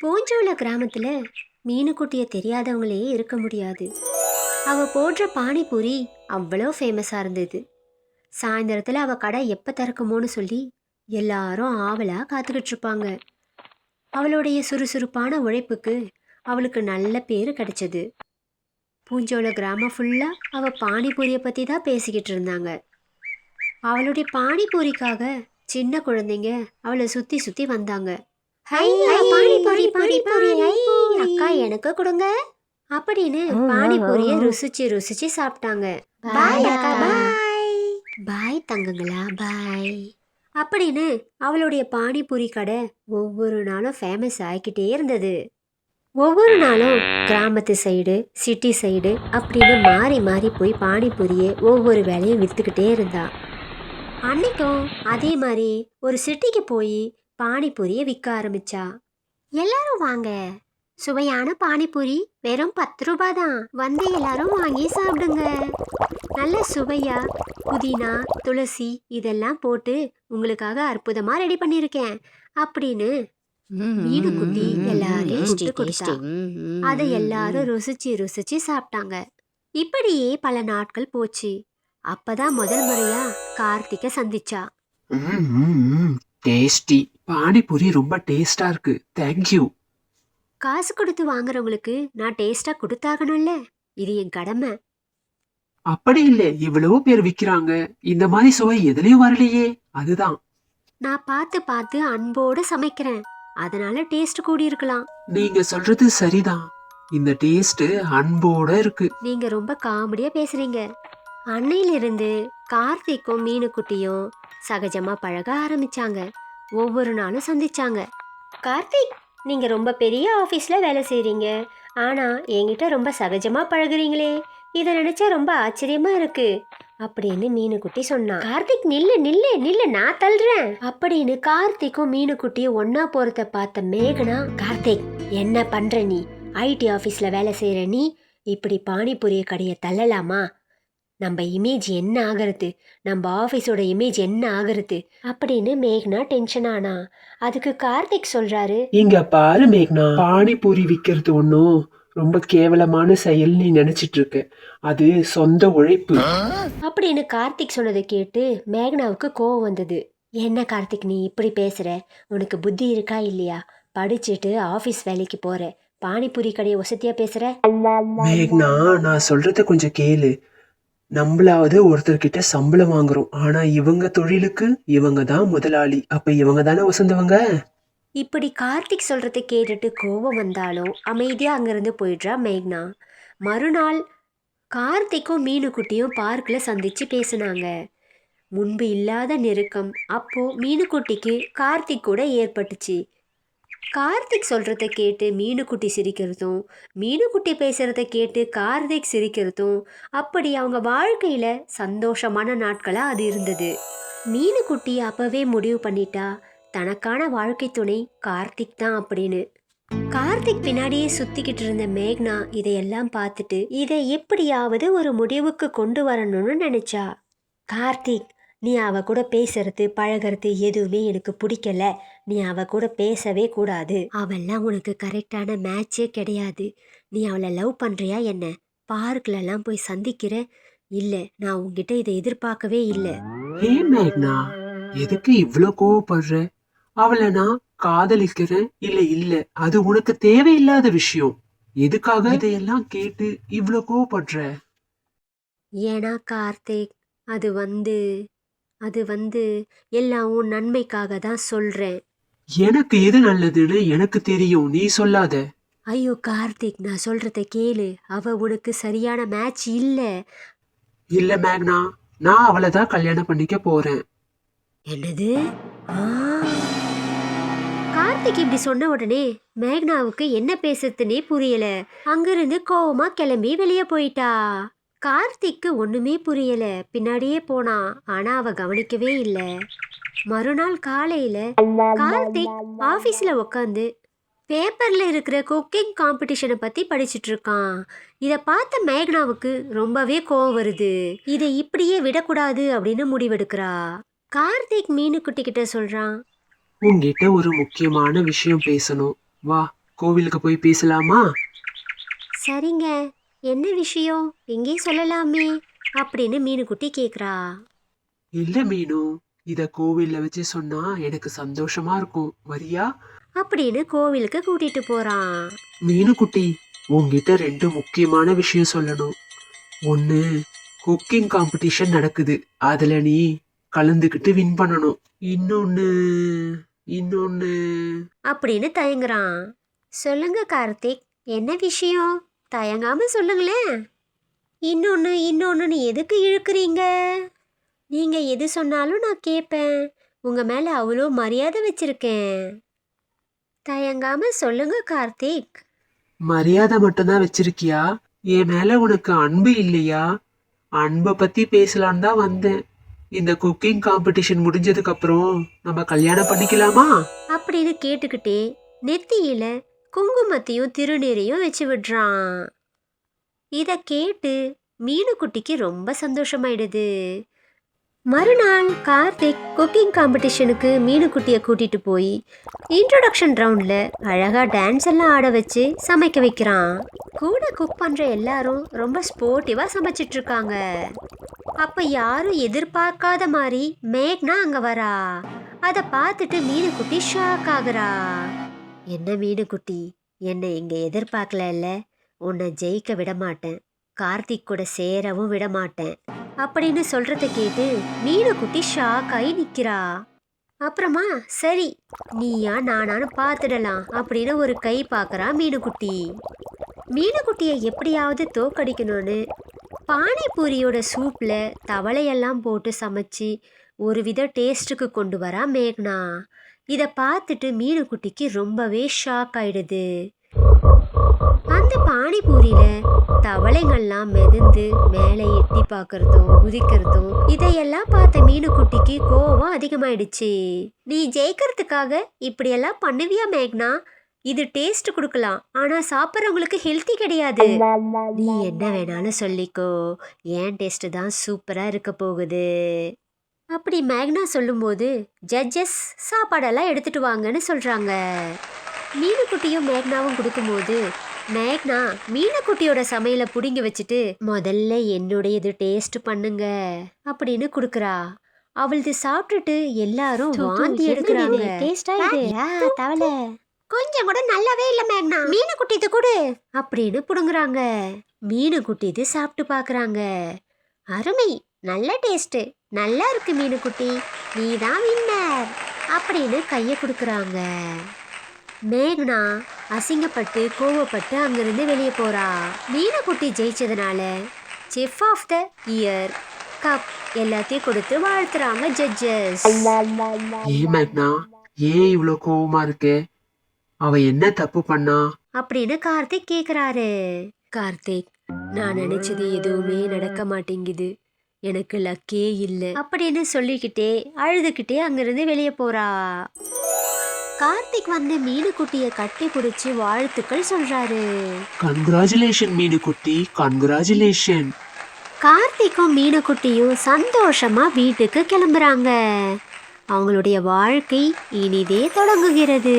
பூஞ்சோல கிராமத்துல மீனுக்குட்டிய தெரியாதவங்களே இருக்க முடியாது. அவ போடுற பானிபூரி அவ்வளோ ஃபேமஸா இருந்தது. சாயந்தரத்துல அவ கடை எப்ப திறக்குமோன்னு சொல்லி எல்லாரும் ஆவலா காத்துக்கிட்டு இருப்பாங்க. அவளுடைய சுறுசுறுப்பான உழைப்புக்கு அவளுக்கு நல்ல பேரு கிடைச்சது. பூஞ்சோல கிராமம் ஃபுல்லா அவ பானிபூரிய பத்தி தான் பேசிக்கிட்டு இருந்தாங்க. அவளுடைய பானிபூரிக்காக சின்ன குழந்தைங்க அவளை சுத்தி சுத்தி வந்தாங்க. பானிபூரி பானிபூரி அக்கா எனக்கு கொடுங்க அப்படின்னு பானிபூரிய ருசிச்சு ருசிச்சு சாப்பிட்டாங்க. பாய் அக்கா பாய். பாய் தங்கங்களா பாய் அப்படின்னு அவளுடைய பானிபூரி கடை ஒவ்வொரு நாளும் ஃபேமஸ் ஆகிக்கிட்டே இருந்தது. ஒவ்வொரு நாளும் கிராமத்து சைடு சிட்டி சைடு அப்படின்னு மாறி மாறி போய் பானிபூரியை ஒவ்வொரு வேலையும் விற்றுக்கிட்டே இருந்தா. அன்னைக்கும் அதே மாதிரி ஒரு சிட்டிக்கு போய் பானிபூரியை விற்க ஆரம்பிச்சா. எல்லாரும் வாங்க, சுவையான பானிபூரி வெறும் 10 ரூபாய் தான், வந்து எல்லாரும் வாங்கி சாப்பிடுங்க. நல்ல சுவையா புதினா துளசி இதெல்லாம் போட்டு உங்களுக்காக அற்புதமா ரெடி பண்ணியிருக்கேன் அப்படின்னு மீனுக்குட்டி எல்லாரையும் கூப்பிட்டு கொடுத்தா. அதை எல்லாரும் ருசிச்சு ருசிச்சு சாப்பிட்டாங்க. இப்படியே பல நாட்கள் போச்சு. அப்பதான் முதல் முறையா கார்த்திகை சந்திச்சா. டேஸ்டி பானிபூரி ரொம்ப டேஸ்டா இருக்கு. தேங்க்யூ. காசு கொடுத்து வாங்குறவங்களுக்கு நான் டேஸ்டா கொடுத்தாகணும்ல, இது என் கடமை. அப்படி இல்ல, இவ்வளவு பேர் விக்கிறாங்க, இந்த மாதிரி சுவை எதுலயும் வரலையே, அதுதான். நான் பார்த்து பார்த்து அன்போடு சமைக்கிறேன், அதனால டேஸ்ட் கூடி இருக்கலாம். நீங்க சொல்றது சரிதான், இந்த டேஸ்ட் அன்போட இருக்கு. நீங்க ரொம்ப காமெடியா பேசுறீங்க. அன்னையிலிருந்து கார்த்திக்கும் மீனுக்குட்டியும் சகஜமா பழக ஆரம்பிச்சாங்க. ஒவ்வொரு நாளும் சந்திச்சாங்க. கார்த்திக், நீங்க ரொம்ப பெரிய ஆபீஸ்ல வேலை செய்றீங்க, ஆனா என்கிட்ட ரொம்ப சகஜமா பழகுறீங்களே, இதை நினைச்சா ரொம்ப ஆச்சரியமா இருக்கு அப்படின்னு மீனுக்குட்டி சொன்னா. கார்த்திக் நில்லு நில்லு நில்லு, நான் தள்ளுறேன் அப்படின்னு கார்த்திக்கும் மீனுக்குட்டியும் ஒன்னா போறத பார்த்த மேகனா, கார்த்திக் என்ன பண்ற நீ? ஐடி ஆபீஸ்ல வேலை செய்யற நீ இப்படி பானிபூரிய கடையை தள்ளலாமா? நம்ம இமேஜ் என்ன ஆகிறது, நம்ம ஆஃபீஸோட இமேஜ் என்ன ஆகிறது அப்படின்னு மேக்னா டென்ஷன் ஆனா. அதுக்கு கார்த்திக் சொல்றாரு, இங்க பாரு மேக்னா, பானிபூரி விக்கிறது ஒன்னும் ரொம்ப கேவலமான செயல் நீ நினைச்சிட்டு இருக்க, அது சொந்த உழைப்பு அப்படின்னு கார்த்திக் சொன்னதை கேட்டு மேக்னாவுக்கு கோவம் வந்தது. என்ன கார்த்திக் நீ இப்படி பேசுற? உனக்கு புத்தி இருக்கா இல்லையா? படிச்சுட்டு ஆபீஸ் வேலைக்கு போற, பானிபூரி கடையை வசதியா பேசுற? மேக்னா, நான் சொல்றத கொஞ்சம் கேளு. நம்மளாவது ஒருத்தர்கிட்ட சம்பளம் வாங்குறோம், ஆனா இவங்க தொழிலுக்கு இவங்க தான் முதலாளி, அப்ப இவங்க தானே வசந்தவங்க. இப்படி கார்த்திக் சொல்றதை கேட்டுட்டு கோவம் வந்தாலும் அமைதியா அங்கிருந்து போயிடுறா மேக்னா. மறுநாள் கார்த்திக்கும் மீனுக்குட்டியும் பார்க்ல சந்திச்சு பேசினாங்க. முன்பு இல்லாத நெருக்கம் அப்போ மீனுக்குட்டிக்கு கார்த்திக் கூட ஏற்பட்டுச்சு. கார்த்திக் சொல்றத கேட்டு மீனுக்குட்டி சிரிக்கிறதும், மீனுக்குட்டி பேசுறத கேட்டு கார்த்திக் சிரிக்கிறதும், அப்படி அவங்க வாழ்க்கையில சந்தோஷமான நாட்களா அது இருந்தது. மீனுக்குட்டி அப்பவே முடிவு பண்ணிட்டா, தனக்கான வாழ்க்கை துணை கார்த்திக் தான் அப்படின்னு. கார்த்திக் பின்னாடியே சுத்திக்கிட்டு இருந்த மேக்னா இதையெல்லாம் பார்த்துட்டு இதை எப்படியாவது ஒரு முடிவுக்கு கொண்டு வரணும்னு நினைச்சா. கார்த்திக், நீ அவ கூட பேசுறது பழகிறது எதுவுமே எனக்கு பிடிக்கல, நீ அவ கூட பேசவே கூடாது, அவெல்லாம் உனக்கு கரெக்டான மேட்சே கிடையாது, நீ அவளை லவ் பண்றியா என்ன? பார்க்லலாம் போய் சந்திக்கிற? இல்ல, நான் உங்ககிட்ட இதை எதிர்பார்க்கவே இல்லை. ஹே மேக்னா, எதுக்கு இவ்ளோ கோவப்படுற? அவளை நான் காதலிக்கிறேன் இல்ல இல்ல, அது உனக்கு தேவையில்லாத விஷயம். எதுக்காக இதையெல்லாம் கேட்டு இவ்ளோ கோவப்படுற? ஏன்னா கார்த்திக், அது வந்து எல்லாம் உன் நன்மைக்காக தான் சொல்றேன். எனக்கு எது நல்லதுன்னு எனக்கு தெரியும், நீ சொல்லாத. ஐயோ கார்த்திக், நான் சொல்றத கேளு, அவ உனக்கு சரியான மேட்ச் இல்ல. இல்ல மேக்னா, நான் அவளை தான் கல்யாணம் பண்ணிக்க போறேன். என்னது? ஆ. கார்த்திக் இப்படி சொன்ன உடனே மேக்னாவுக்கு என்ன பேசுறதுன்னே புரியல. அங்கிருந்து கோவமா கிளம்பி வெளியே போயிட்டா. கார்த்திக்கு ஒண்ணுமே புரியல, பின்னாடியே போனா, ஆனா அவ கவனிக்கவே இல்ல. மறுநாள் காலையில கார்த்திக் ஆபீஸ்ல உட்காந்து பேப்பர்ல இருக்கிற குக்கிங் காம்படிஷனை பத்தி படிச்சிட்டு இருக்கான். இதை பார்த்த மேக்னாவுக்கு ரொம்பவே கோவம் வருது. இதை இப்படியே விடக்கூடாது அப்படின்னு முடிவெடுக்கிறா. கார்த்திக் மீனுக்குட்டி கிட்ட சொல்றான், உன்கிட்ட ஒரு முக்கியமான விஷயம் பேசணும், வா. கோவிலுக்கு போய் பேசலாமா? சரிங்க, என்ன விஷயம் எங்கே சொல்லலாமே அப்படின்னு மீனுக்குட்டி கேக்குறா. இல்ல மீனு, இத கோவில்ல வச்சு சொன்னா எனக்கு சந்தோஷமா இருக்கும், வரியா? அப்படின்னு கோவிலுக்கு கூட்டிட்டு போறான். மீனுக்குட்டி, உன்கிட்ட 2 முக்கியமான விஷயம் சொல்லணும். ஒண்ணு, குக்கிங் காம்படிஷன் நடக்குது, அதுல நீ கலந்துக்கிட்டு வின் பண்ணணும். இன்னொன்னு இன்னொன்னு அப்படின்னு தயங்குறான். சொல்லுங்க கார்த்திக், என்ன விஷயம்? தயங்காம சொல்லுங்களேன். இன்னொன்னு எதுக்கு இழுக்கிறீங்க? நீங்க எது சொன்னாலும் நான் கேட்பேன். உங்க மேல அவ்வளோ மரியாதை வச்சிருக்கேன். தயங்காம சொல்லுங்க கார்த்திக். மரியாதை மட்டும்தான் வச்சிருக்கியா? என் மேல உனக்கு அன்பு இல்லையா? அன்பை பத்தி பேசலான்னு தான் வந்தேன். இந்த குக்கிங் காம்படிஷன் முடிஞ்சதுக்கு அப்புறம் நம்ம கல்யாணம் பண்ணிக்கலாமா? அப்படின்னு கேட்டுக்கிட்டே நெத்தியில குங்குமத்தையும் திருநீரையும் வச்சு விடுறான். இத கேட்டு மீனுக்குட்டிக்கு ரொம்ப சந்தோஷமாயிடுது. மறுநாள் கார்த்திக் குக்கிங் காம்படிஷனுக்கு மீனுக்குட்டியை கூட்டிட்டு போய் இன்ட்ரோடக்ஷன் ரவுண்ட்ல அழகா டான்ஸ் எல்லாம் ஆட வச்சு சமைக்க வைக்கிறான். கூட குக் பண்ற எல்லாரும் ரொம்ப ஸ்போர்ட்டிவா சமைச்சிட்டு இருக்காங்க. அப்ப யாரும் எதிர்பார்க்காத மாதிரி மேக்னா அங்க வரா. அத பார்த்துட்டு மீனுக்குட்டி ஷாக் ஆகுறா. என்ன மீனுக்குட்டி, என்னை இங்க எதிர்பார்க்கல, உன்னை ஜெயிக்க விட மாட்டேன், கார்த்திக் கூட சேரவும் விட மாட்டேன் அப்படின்னு சொல்றத கேட்டு மீனுக்குட்டி ஷாக் ஆகி நிக்கிறா. அப்புறமா சரி நீயா நானான்னு பார்த்துடலாம் அப்படின்னு ஒரு கை பார்க்கறா மீனுக்குட்டி. மீனுக்குட்டியை எப்படியாவது தோக்கடிக்கணும்னு பானிபூரியோட சூப்ல தவளையெல்லாம் போட்டு சமைச்சு ஒரு வித டேஸ்ட்டுக்கு கொண்டு வரா மேக்னா. இதை பார்த்துட்டு மீனுக்குட்டிக்கு ரொம்பவே ஷாக் ஆயிடுது. அந்த பானிபூரியில தவளைங்கள்லாம் மிதந்து மேலே எட்டி பார்க்கறதும் குதிக்கிறதும் இதையெல்லாம் பார்த்த மீனுக்குட்டிக்கு கோவம் அதிகமாயிடுச்சு. நீ ஜெயிக்கிறதுக்காக இப்படியெல்லாம் பண்ணுவியா மேக்னா? இது டேஸ்ட் கொடுக்கலாம், ஆனா சாப்பிட்றவங்களுக்கு ஹெல்த்தி கிடையாது. நீ என்ன வேணாலும் சொல்லிக்கோ, ஏன் டேஸ்ட் தான் சூப்பரா இருக்க போகுது. அப்படி மேக்னா சொல்லும்போது ஜட்ஜஸ் சாப்பாடெல்லாம் எடுத்துட்டு வாங்கன்னு சொல்றாங்க. மீனுக்குட்டியும் மேக்னாவும் கொடுக்கும்போது மேக்னா மீனுக்குட்டியோட சமையலை புடுங்கி வச்சுட்டு முதல்ல என்னுடையது டேஸ்ட் பண்ணுங்க அப்படின்னு கொடுக்குறா. அவளது சாப்பிட்டுட்டு எல்லாரும் வாந்தி எடுக்கிறாங்க. தவளை கொஞ்சம் கூட நல்லாவே இல்ல மேக்னா, மீனுக்குட்டி இது கொடு அப்படின்னு புடுங்குறாங்க. மீனுக்குட்டி இது சாப்பிட்டு பாக்குறாங்க. அருமை, நல்ல டேஸ்ட், நல்லா இருக்கு மீனுக்குட்டி, நீ தான் வின்னர் அப்படின்னு கைய கொடுக்குறாங்க. மேக்னா அசிங்கப்பட்டு கோவப்பட்டு அங்கிருந்து வெளியே போறா. மீனுக்குட்டி ஜெயிச்சதுனால chef of the year cup எல்லாத்தையும் கொடுத்து வாழ்த்துறாங்க ஜட்ஜஸ். ஏன் மேக்னா, ஏன் இவ்வளோ கோவமா இருக்கு? அவ என்ன தப்பு பண்ணா அப்படின்னு கார்த்திக் கேக்குறாரு. கார்த்திக், நான் நினைச்சது எதுவுமே நடக்க மாட்டேங்குது, எனக்கு லக்கே இல்லை அப்படின்னு சொல்லிக்கிட்டே அழுதுகிட்டே அங்கிருந்து வெளியே போறா. கார்த்திக் வந்து மீனுக்குட்டிய கட்டி பிடிச்சி வாழ்த்துக்கள் சொல்றாரு. கங்க்ராச்சுலேஷன் மீனுக்குட்டி, கங்க்ராச்சுலேஷன். கார்த்திக்கும் மீனுக்குட்டியும் சந்தோஷமா வீட்டுக்கு கிளம்புறாங்க. அவங்களுடைய வாழ்க்கை இனிதே தொடங்குகிறது.